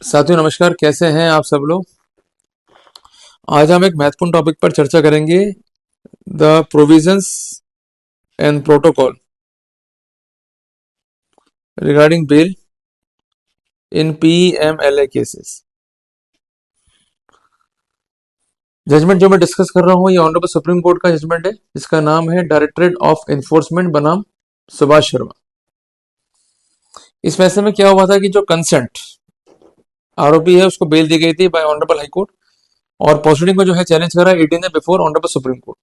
साथियों नमस्कार, कैसे हैं आप सब लोग। आज हम एक महत्वपूर्ण टॉपिक पर चर्चा करेंगे। The provisions and protocol regarding bail in PMLA cases. Judgement जो मैं डिस्कस कर रहा हूँ ये ऑनरेबल सुप्रीम कोर्ट का जजमेंट है, जिसका नाम है डायरेक्टरेट ऑफ एनफोर्समेंट बनाम सुभाष शर्मा। इस फैसले में क्या हुआ था कि जो कंसेंट आरोपी है उसको बेल दी गई थी बाय ऑनरेबल हाई कोर्ट, और प्रोसीडिंग को जो है चैलेंज करा ईडी ने बिफोर ऑनरेबल सुप्रीम कोर्ट।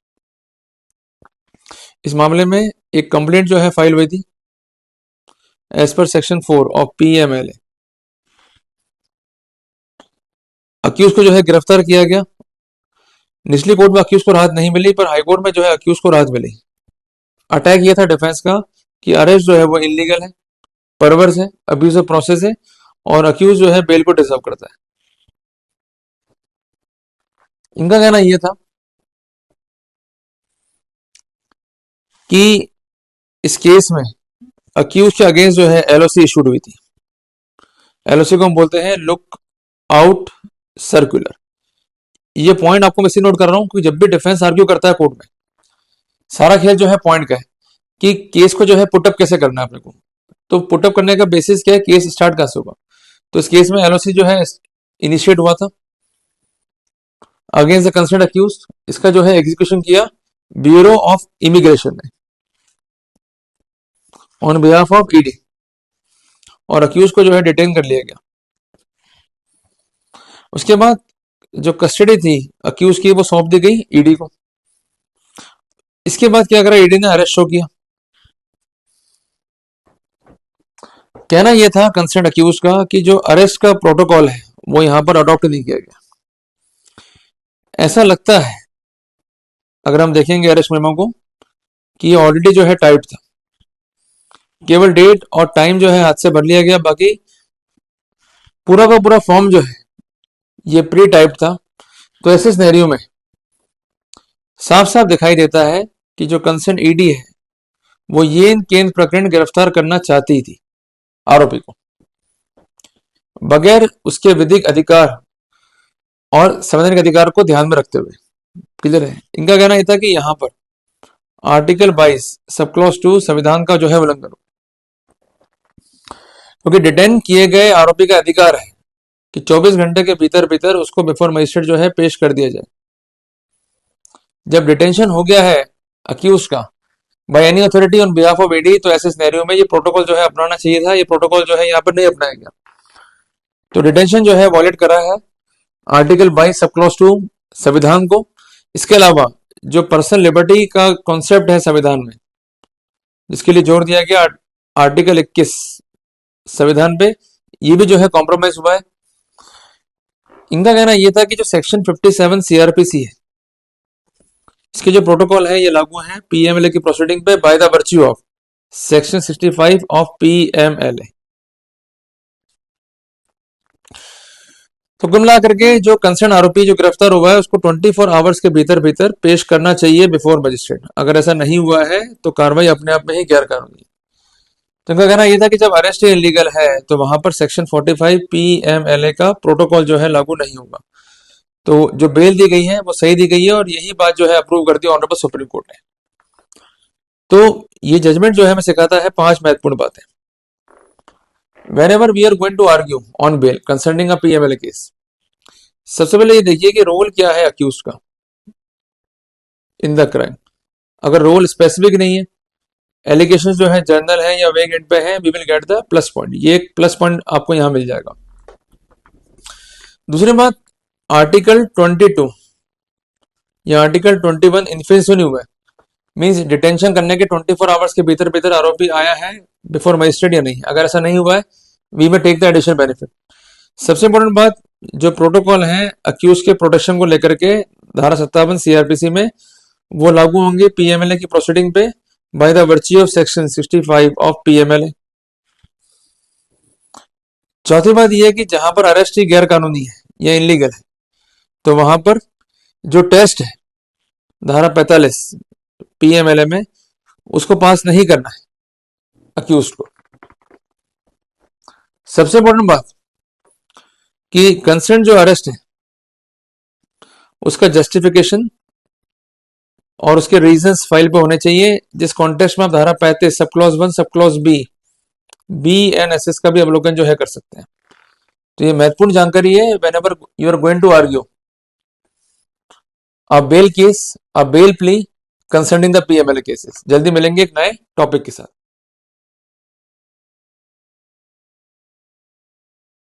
इस मामले में एक कंप्लेंट जो है फाइल हुई थी as per section 4 of PMLA. Accused को जो है गिरफ्तार किया गया। निचली कोर्ट में अक्यूज को राहत नहीं मिली, पर हाई कोर्ट में जो है अक्यूज को राहत मिली। अटैक ये था डिफेंस का कि अरेस्ट जो है वो इलीगल है, परवर्स है, अब्यूज ऑफ प्रोसेस है, और अक्यूज जो है बेल को डिजर्व करता है। इनका कहना यह था कि इस केस में अक्यूज के अगेंस्ट जो है एलओसी इशूड हुई थी। एलओसी को हम बोलते हैं लुक आउट सर्कुलर। ये पॉइंट आपको मैं इसलिए नोट कर रहा हूं क्योंकि जब भी डिफेंस आर्ग्यू करता है कोर्ट में, सारा खेल जो है पॉइंट का है कि केस को जो है पुटअप कैसे करना है अपने को। तो पुटअप करने का बेसिस क्या है, केस स्टार्ट कैसे होगा। तो इस केस में एलओसी जो है इनिशिएट हुआ था अगेंस्ट द कंसर्न अक्यूज। इसका जो है एग्जीक्यूशन किया ब्यूरो ऑफ इमिग्रेशन ने ऑन बिहाफ ऑफ ईडी, और अक्यूज को जो है डिटेन कर लिया गया। उसके बाद जो कस्टडी थी अक्यूज की वो सौंप दी गई ईडी को। इसके बाद क्या करा, ईडी ने अरेस्ट शो किया। कहना यह था कंसर्न अक्यूज का कि जो अरेस्ट का प्रोटोकॉल है वो यहां पर अडॉप्ट नहीं किया गया। ऐसा लगता है अगर हम देखेंगे अरेस्ट मेमो को कि ये ऑलरेडी जो है टाइप था, केवल डेट और टाइम जो है हाथ से भर लिया गया, बाकी पूरा का पूरा फॉर्म जो है ये प्री टाइप था। तो ऐसे सिनेरियो में साफ साफ दिखाई देता है कि जो कंसर्न ईडी है वो ये केन प्रकरण गिरफ्तार करना चाहती थी आरोपी को, बगैर उसके विधिक अधिकार और संवैधानिक अधिकार को ध्यान में रखते हुए। क्लियर है। इनका कहना यह था कि यहां पर आर्टिकल 22 सब क्लॉज 2 संविधान का जो है उल्लंघन हो, क्योंकि डिटेन किए गए आरोपी का अधिकार है कि 24 घंटे के भीतर भीतर उसको बिफोर मजिस्ट्रेट जो है पेश कर दिया जाए। जब डिटेंशन हो गया है अक्यूज का by any authority on behalf of ED, तो ऐसे सिनेरियो में ये प्रोटोकॉल जो है अपनाना चाहिए था। ये प्रोटोकॉल जो है यहाँ पर नहीं अपनाया गया, तो डिटेंशन जो है वॉलेट करा है आर्टिकल 22 सब क्लॉज 2 संविधान को। इसके अलावा जो पर्सनल लिबर्टी का कॉन्सेप्ट है संविधान में, जिसके लिए जोर दिया गया आर्टिकल 21 संविधान पे, ये भी जो है कॉम्प्रोमाइज हुआ है। इनका कहना यह था कि जो सेक्शन 57 सीआरपीसी है, इसके जो प्रोटोकॉल है ये लागू है पीएमएलए की प्रोसीडिंग पे by the virtue of section 65 of PMLA. तो कुल मिला करके जो कंसर्न आरोपी जो गिरफ्तार हुआ है उसको 24 आवर्स के भीतर भीतर पेश करना चाहिए बिफोर मजिस्ट्रेट। अगर ऐसा नहीं हुआ है तो कार्रवाई अपने आप में ही गैर कानूनी। तो इनका कहना यह था कि जब अरेस्ट इलीगल है तो वहां पर सेक्शन 45 पीएमएलए का प्रोटोकॉल जो है लागू नहीं होगा। तो जो बेल दी गई है वो सही दी गई है, और यही बात जो है अप्रूव कर दी ऑनरेबल सुप्रीम कोर्ट ने। तो ये जजमेंट जो है हमें सिखाता है 5 महत्वपूर्ण बातें। whenever we are going to argue on bail concerning a PMLA case, सबसे पहले ये देखिए कि रोल क्या है अक्यूज का इन द क्राइम। अगर रोल स्पेसिफिक नहीं है, एलिगेशन जो है जनरल है या वेग एंड पे है, we will get the plus point. ये एक प्लस पॉइंट आपको यहां मिल जाएगा। दूसरी बात, आर्टिकल 22 या आर्टिकल 21 इन्फ्लुएंस नहीं हुआ है, मींस डिटेंशन करने के 24 आवर्स के भीतर भीतर आरोपी आया है बिफोर मजिस्ट्रेट या नहीं। अगर ऐसा नहीं हुआ है, वी में टेक द एडिशनल बेनिफिट। सबसे इंपॉर्टेंट बात, जो प्रोटोकॉल है अक्यूज के प्रोटेक्शन को लेकर के धारा 57 सीआरपीसी में, वो लागू होंगे पीएमएलए की प्रोसीडिंग पे by the virtue of section 65 of PMLA. चौथी बात यह है कि जहां पर अरेस्ट ही गैर कानूनी है या इलीगल है, तो वहां पर जो टेस्ट है धारा 45 पीएमएलए में, उसको पास नहीं करना है अक्यूज को। सबसे इंपॉर्टेंट बात, कि कंसर्न जो अरेस्ट है उसका जस्टिफिकेशन और उसके रीजंस फाइल पे होने चाहिए, जिस कॉन्टेक्स्ट में आप धारा 35 सब clause 1 sub clause B and S S का भी अवलोकन जो है कर सकते हैं। तो ये महत्वपूर्ण जानकारी है whenever you are going to argue a bail case, a bail plea concerning the PMLA cases. जल्दी मिलेंगे एक नए टॉपिक के साथ।